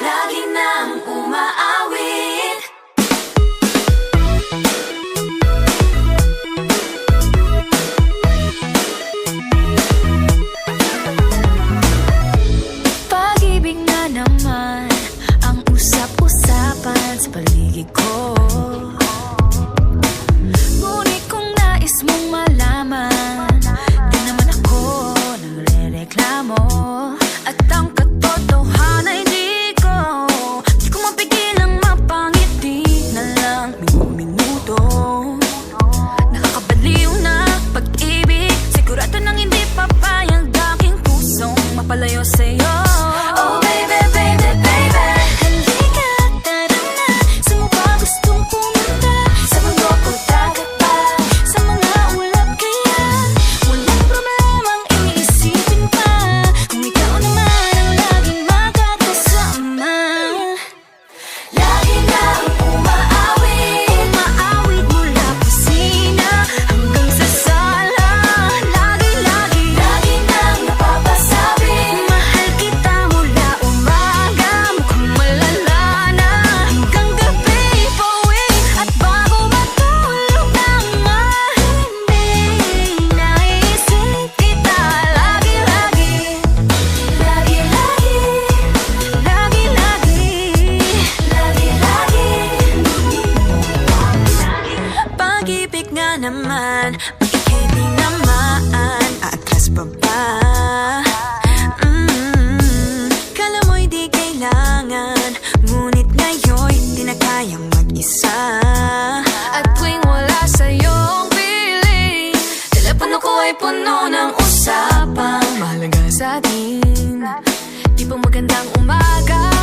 Lagi nang umaawit. Pag-ibig na naman ang usap-usapan sa paligid ko. Ngunit kung nais mong malaman, di naman ako nagre-reklamo. At ang katotohanan ay di ko mapigilang mapangiti na lang minuto. Nakakabaliw na pag-ibig, sigurado nang hindi papayag aking pusong mapalayo sa'yo. Oh baby, baby, baby, halika, tara na. Saan mo ba gustong pumunta? Sa mundo o dagat pa? Sa mga ulap kaya? Walang problemang iisipin pa, kung ikaw naman ang laging makakasama. Lagi nang umaawit, umaawit mula kusina hanggang sa sala. Lagi nang napapasabi, mahal kita mula umaga, mukhang malala na hanggang gabi. Pauwi at bago matulog nang mahimbing, naisip kita lagi-lagi. Pag-ibig nga naman, bakit di naman aatras pa ba? Kala mo'y di kailangan, ngunit ngayon'y di na kayang mag-isa. At tuwing wala sa'yong piling, telepono ko ay puno ng usapang mahalaga sa atin. Di ba magandang umaga?